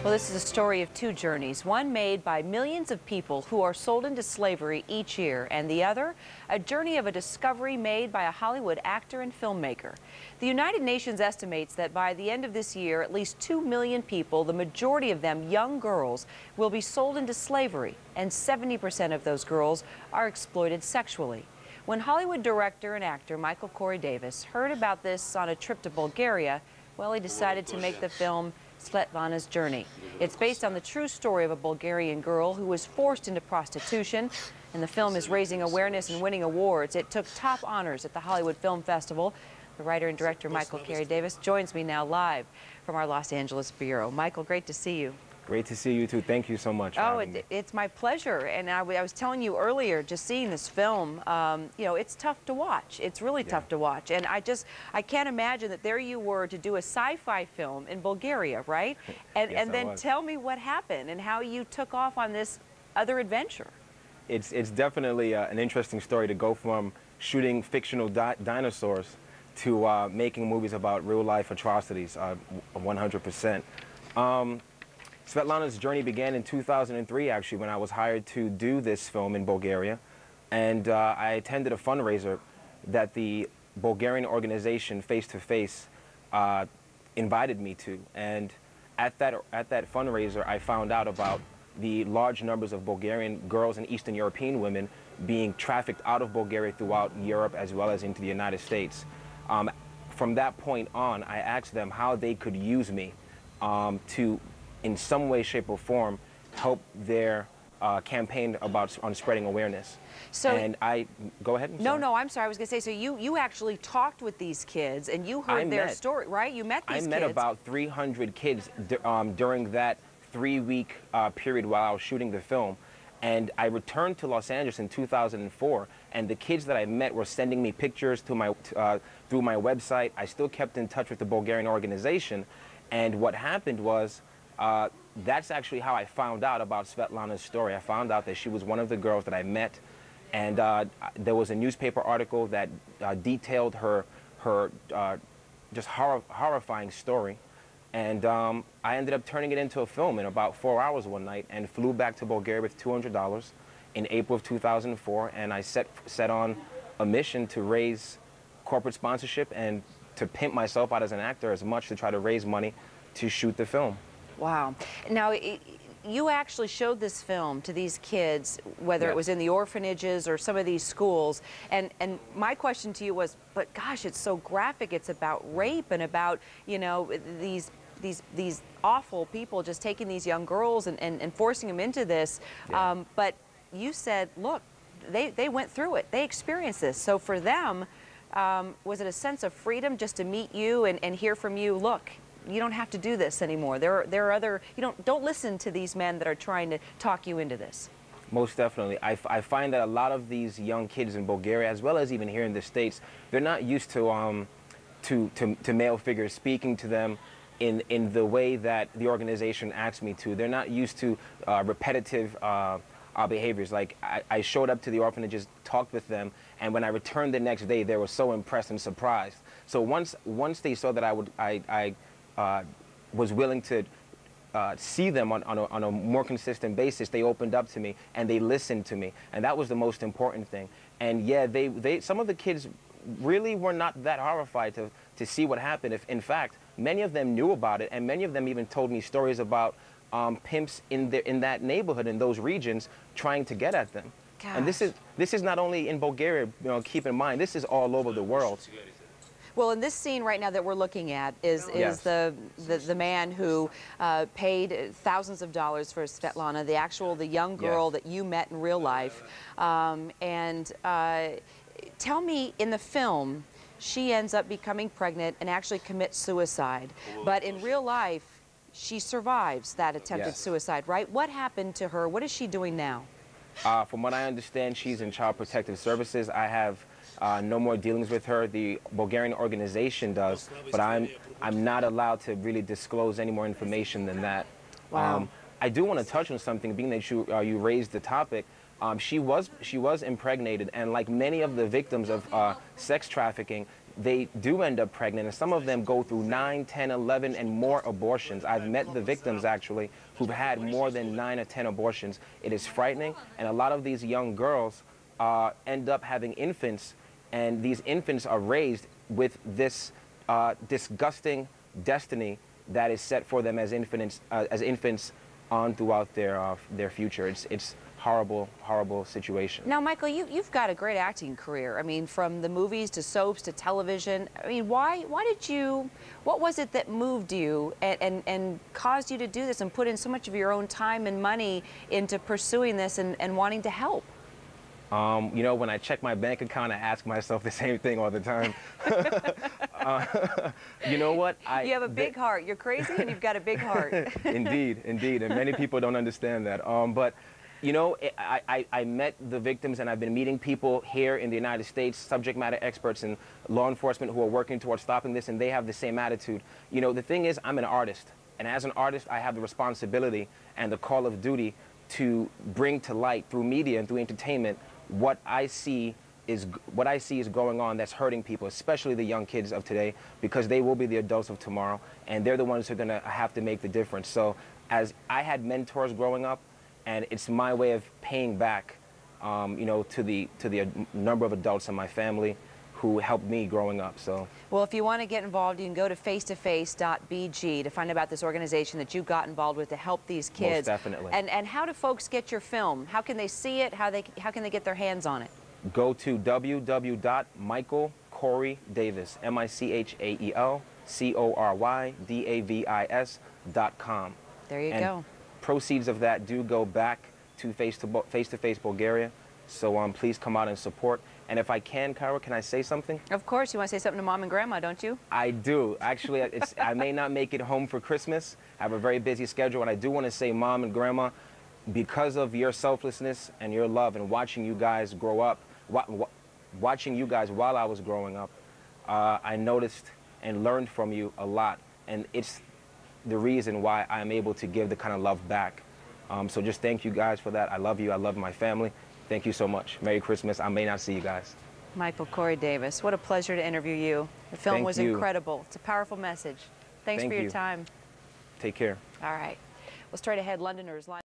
Well, this is a story of two journeys, one made by millions of people who are sold into slavery each year, and the other, a journey of a discovery made by a Hollywood actor and filmmaker. The United Nations estimates that by the end of this year, at least 2 million people, the majority of them young girls, will be sold into slavery, and 70% of those girls are exploited sexually. When Hollywood director and actor Cory Davis heard about this on a trip to Bulgaria, well, he decided to make the film Svetlana's Journey. It's based on the true story of a Bulgarian girl who was forced into prostitution, and the film is raising awareness and winning awards. It took top honors at the Hollywood Film Festival. The writer and director Cory Davis joins me now live from our Los Angeles bureau. Michael, great to see you. Great to see you too. Thank you so much. Oh, it's my pleasure. And I was telling you earlier, just seeing this film, you know, it's tough to watch. It's really tough to watch. And I can't imagine that there you were to do a sci-fi film in Bulgaria, right? And, yes, and then tell me what happened and how you took off on this other adventure. It's definitely an interesting story to go from shooting fictional dinosaurs to making movies about real-life atrocities, 100%. Svetlana's journey began in 2003, actually, when I was hired to do this film in Bulgaria. And I attended a fundraiser that the Bulgarian organization, Face to Face, invited me to. And at that fundraiser, I found out about the large numbers of Bulgarian girls and Eastern European women being trafficked out of Bulgaria throughout Europe as well as into the United States. From that point on, I asked them how they could use me to, in some way, shape, or form, help their campaign on spreading awareness. So, and go ahead. No, I'm sorry. I was going to say, so you actually talked with these kids and you heard their story, right? You met these kids. I met about 300 kids during that 3-week period while I was shooting the film. And I returned to Los Angeles in 2004, and the kids that I met were sending me pictures to through my website. I still kept in touch with the Bulgarian organization, and what happened was, that's actually how I found out about Svetlana's story. I found out that she was one of the girls that I met, and there was a newspaper article that detailed her just horrifying story. And I ended up turning it into a film in about 4 hours one night and flew back to Bulgaria with $200 in April of 2004. And I set on a mission to raise corporate sponsorship and to pimp myself out as an actor as much to try to raise money to shoot the film. Wow. Now, you actually showed this film to these kids, whether it was in the orphanages or some of these schools, and my question to you was, but gosh, it's so graphic. It's about rape and about, you know, these awful people just taking these young girls and forcing them into this. But you said, look, they went through it. They experienced this. So for them, was it a sense of freedom just to meet you and hear from you, look, you don't have to do this anymore. There are other, you don't listen to these men that are trying to talk you into this. Most definitely. I find that a lot of these young kids in Bulgaria, as well as even here in the States, they're not used to male figures speaking to them in the way that the organization asked me to. They're not used to repetitive behaviors. Like, I showed up to the orphanages, talked with them, and when I returned the next day, they were so impressed and surprised. So once they saw that I was willing to see them on a more consistent basis, they opened up to me and they listened to me, and that was the most important thing. And yeah, some of the kids really were not that horrified to see what happened. If in fact, many of them knew about it, and many of them even told me stories about pimps in that neighborhood, in those regions, trying to get at them. Gosh. And this is not only in Bulgaria. You know, keep in mind, this is all over the world. Well, in this scene right now that we're looking at is the man who paid thousands of dollars for Svetlana, the young girl that you met in real life. Tell me, in the film, she ends up becoming pregnant and actually commits suicide. But in real life, she survives that attempted suicide, right? What happened to her? What is she doing now? From what I understand, she's in Child Protective Services. I have no more dealings with her. The Bulgarian organization does, but I'm not allowed to really disclose any more information than that. Wow. I do want to touch on something, being that you raised the topic. She was impregnated, and like many of the victims of sex trafficking, they do end up pregnant, and some of them go through 9, 10, 11, and more abortions. I've met the victims, actually, who've had more than 9 or 10 abortions. It is frightening, and a lot of these young girls end up having infants, and these infants are raised with this disgusting destiny that is set for them as infants on throughout their future. It's horrible, horrible situation. Now, Michael, you've got a great acting career. I mean, from the movies to soaps to television. I mean, what was it that moved you and caused you to do this and put in so much of your own time and money into pursuing this and wanting to help? You know, when I check my bank account, I ask myself the same thing all the time. You know what? You have a big heart. You're crazy and you've got a big heart. Indeed, indeed, and many people don't understand that. But you know, I met the victims, and I've been meeting people here in the United States, subject matter experts and law enforcement who are working towards stopping this, and they have the same attitude. You know, the thing is, I'm an artist, and as an artist, I have the responsibility and the call of duty to bring to light through media and through entertainment what I see is going on that's hurting people, especially the young kids of today, because they will be the adults of tomorrow, and they're the ones who are going to have to make the difference. So, as I had mentors growing up, and it's my way of paying back, you know, to the number of adults in my family who helped me growing up. So, well, if you want to get involved, you can go to face2face.bg to find out about this organization that you got involved with to help these kids. Most definitely. And how do folks get your film? How can they see it? How can they get their hands on it? Go to www.michaelcorydavis, MichaelCorydavis.com. There you go. Proceeds of that do go back to Face-to-Face Bulgaria. So please come out and support. And if I can, Kyra, can I say something? Of course. You want to say something to Mom and Grandma, don't you? I do. Actually, I may not make it home for Christmas. I have a very busy schedule, and I do want to say, Mom and Grandma, because of your selflessness and your love and watching you guys grow up, watching you guys while I was growing up, I noticed and learned from you a lot. And it's the reason why I'm able to give the kind of love back. So just thank you guys for that. I love you. I love my family. Thank you so much. Merry Christmas. I may not see you guys. Michael Cory Davis, what a pleasure to interview you. The film was incredible. It's a powerful message. Thanks for your time. Take care. All right. Well, straight ahead, Londoners line.